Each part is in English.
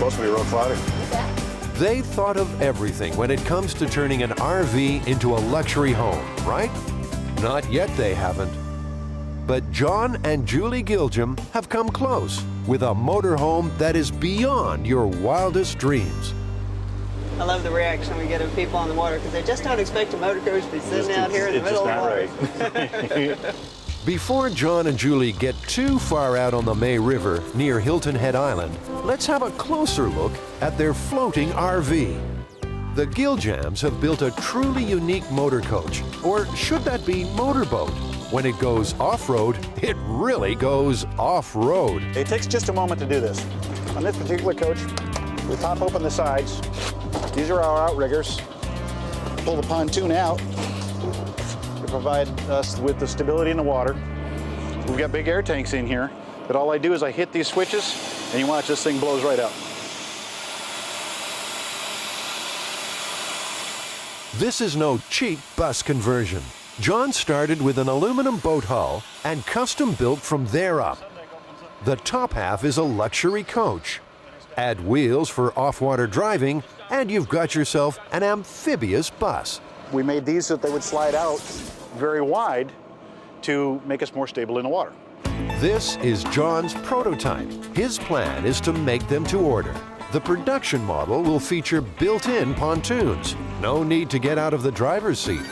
supposed to be real cloudy. They've thought of everything when it comes to turning an RV into a luxury home, right? Not yet they haven't. But John and Julie Gilgum have come close with a motorhome that is beyond your wildest dreams. I love the reaction we get of people on the water because they just don't expect a motor coach to be sitting out here in the middle of the water. Before John and Julie get too far out on the May River near Hilton Head Island, let's have a closer look at their floating RV. The Gilgums have built a truly unique motor coach, or should that be motorboat? When it goes off-road, it really goes off-road. It takes just a moment to do this. On this particular coach, we pop open the sides. These are our outriggers. Pull the pontoon out to provide us with the stability in the water. We've got big air tanks in here, but all I do is I hit these switches, and you watch, this thing blows right out. This is no cheap bus conversion. John started with an aluminum boat hull and custom built from there up. The top half is a luxury coach. Add wheels for off-water driving, and you've got yourself an amphibious bus. We made these so that they would slide out very wide to make us more stable in the water. This is John's prototype. His plan is to make them to order. The production model will feature built-in pontoons. No need to get out of the driver's seat.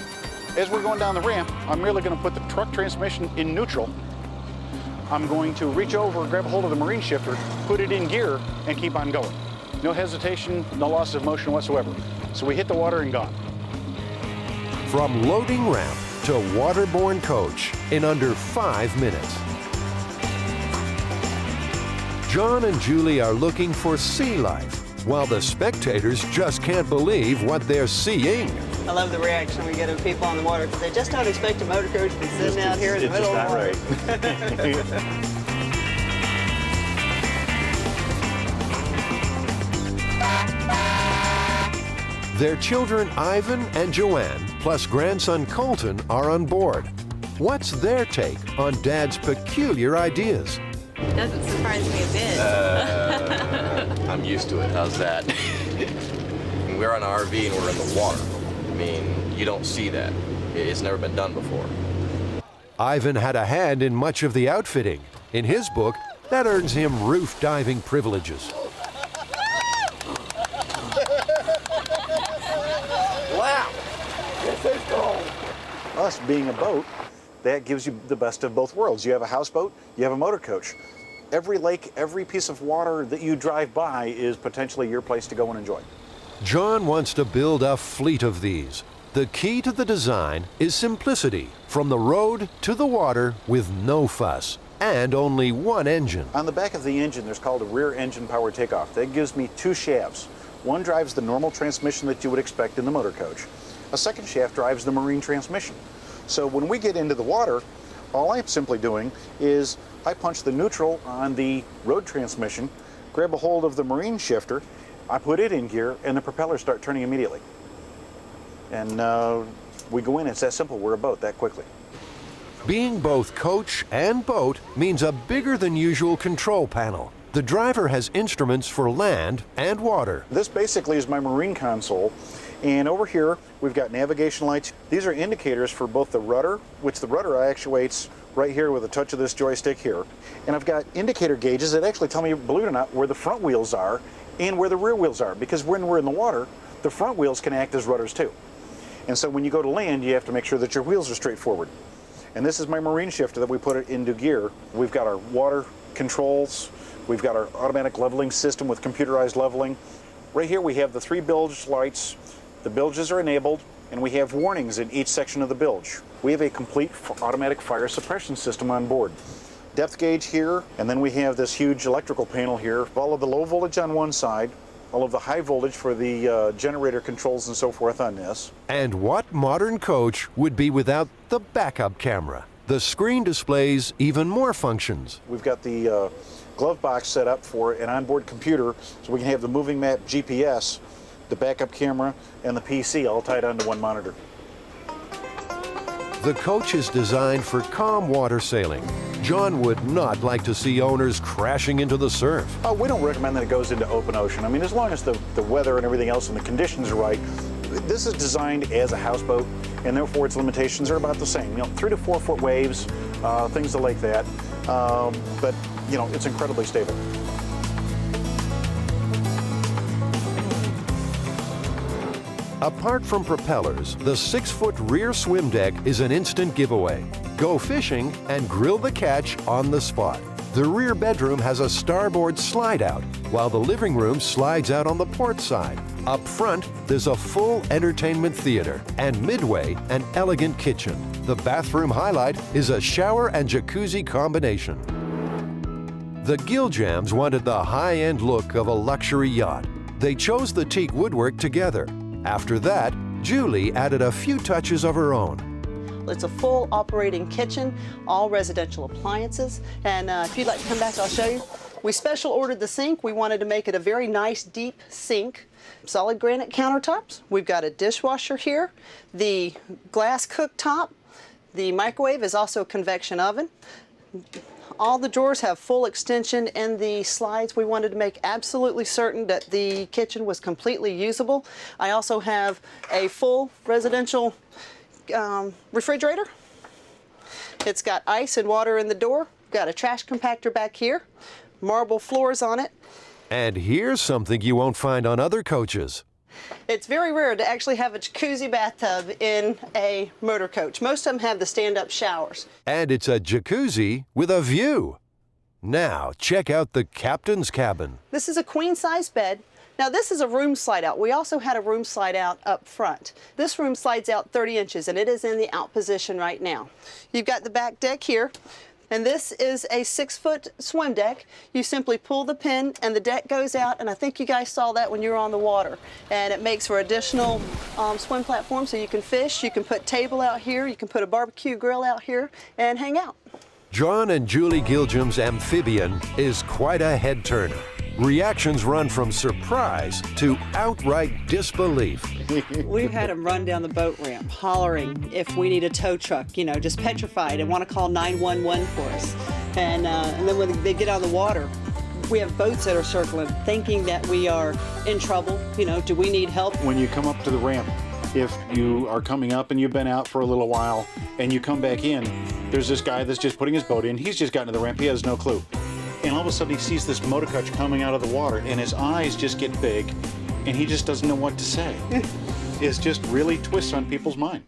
As we're going down the ramp, I'm merely going to put the truck transmission in neutral. I'm going to reach over, grab a hold of the marine shifter, put it in gear, and keep on going. No hesitation, no loss of motion whatsoever. So we hit the water and gone. From loading ramp to waterborne coach in under 5 minutes. John and Julie are looking for sea life, while the spectators just can't believe what they're seeing. I love the reaction we get of people on the water because they just don't expect a motor coach to be sitting out here in the middle of the water. Their children Ivan and Joanne, plus grandson Colton, are on board. What's their take on Dad's peculiar ideas? Doesn't surprise me a bit. I'm used to it. How's that? We're on an RV and we're in the water. I mean, you don't see that. It's never been done before. Ivan had a hand in much of the outfitting. In his book, that earns him roof diving privileges. Wow! This is cool. Us being a boat, that gives you the best of both worlds. You have a houseboat, you have a motor coach. Every lake, every piece of water that you drive by is potentially your place to go and enjoy. John wants to build a fleet of these. The key to the design is simplicity, from the road to the water with no fuss, and only one engine. On the back of the engine, there's called a rear engine power takeoff. That gives me 2 shafts. One drives the normal transmission that you would expect in the motor coach. A second shaft drives the marine transmission. So when we get into the water, all I'm simply doing is I punch the neutral on the road transmission, grab a hold of the marine shifter, I put it in gear, and the propellers start turning immediately. And we go in, it's that simple, we're a boat that quickly. Being both coach and boat means a bigger than usual control panel. The driver has instruments for land and water. This basically is my marine console, and over here we've got navigation lights. These are indicators for both the rudder, which the rudder actuates right here with a touch of this joystick here. And I've got indicator gauges that actually tell me, believe it or not, where the front wheels are and where the rear wheels are, because when we're in the water, the front wheels can act as rudders too. And so when you go to land, you have to make sure that your wheels are straight forward. And this is my marine shifter that we put it into gear. We've got our water controls, we've got our automatic leveling system with computerized leveling. Right here we have the 3 bilge lights. The bilges are enabled, and we have warnings in each section of the bilge. We have a complete automatic fire suppression system on board. Depth gauge here, and then we have this huge electrical panel here. All of the low voltage on one side, all of the high voltage for the generator controls and so forth on this. And what modern coach would be without the backup camera? The screen displays even more functions. We've got the glove box set up for an onboard computer, so we can have the moving map GPS, the backup camera, and the PC all tied onto one monitor. The coach is designed for calm water sailing. John would not like to see owners crashing into the surf. Oh, we don't recommend that it goes into open ocean. I mean, as long as the weather and everything else and the conditions are right, this is designed as a houseboat, and therefore its limitations are about the same. 3 to 4 foot waves, things like that. But, it's incredibly stable. Apart from propellers, the 6-foot rear swim deck is an instant giveaway. Go fishing and grill the catch on the spot. The rear bedroom has a starboard slide out, while the living room slides out on the port side. Up front, there's a full entertainment theater, and midway, an elegant kitchen. The bathroom highlight is a shower and jacuzzi combination. The Giljams wanted the high-end look of a luxury yacht. They chose the teak woodwork together. After that, Julie added a few touches of her own. It's a full operating kitchen, all residential appliances. And if you'd like to come back, I'll show you. We special ordered the sink. We wanted to make it a very nice, deep sink. Solid granite countertops. We've got a dishwasher here, the glass cooktop. The microwave is also a convection oven. All the drawers have full extension, and the slides, we wanted to make absolutely certain that the kitchen was completely usable. I also have a full residential refrigerator. It's got ice and water in the door. Got a trash compactor back here, marble floors on it. And here's something you won't find on other coaches. It's very rare to actually have a jacuzzi bathtub in a motor coach. Most of them have the stand-up showers. And it's a jacuzzi with a view. Now, check out the captain's cabin. This is a queen-size bed. Now, this is a room slide-out. We also had a room slide-out up front. This room slides out 30 inches, and it is in the out position right now. You've got the back deck here. And this is a 6-foot swim deck. You simply pull the pin and the deck goes out, and I think you guys saw that when you were on the water. And it makes for additional swim platform, so you can fish, you can put table out here, you can put a barbecue grill out here and hang out. John and Julie Giljam's amphibian is quite a head-turner. Reactions run from surprise to outright disbelief. We've had them run down the boat ramp, hollering if we need a tow truck, just petrified and want to call 911 for us. And then when they get on the water, we have boats that are circling, thinking that we are in trouble. Do we need help? When you come up to the ramp, if you are coming up and you've been out for a little while and you come back in, there's this guy that's just putting his boat in. He's just gotten to the ramp. He has no clue. And all of a sudden he sees this motor coach coming out of the water, and his eyes just get big, and he just doesn't know what to say. It just really twists on people's mind.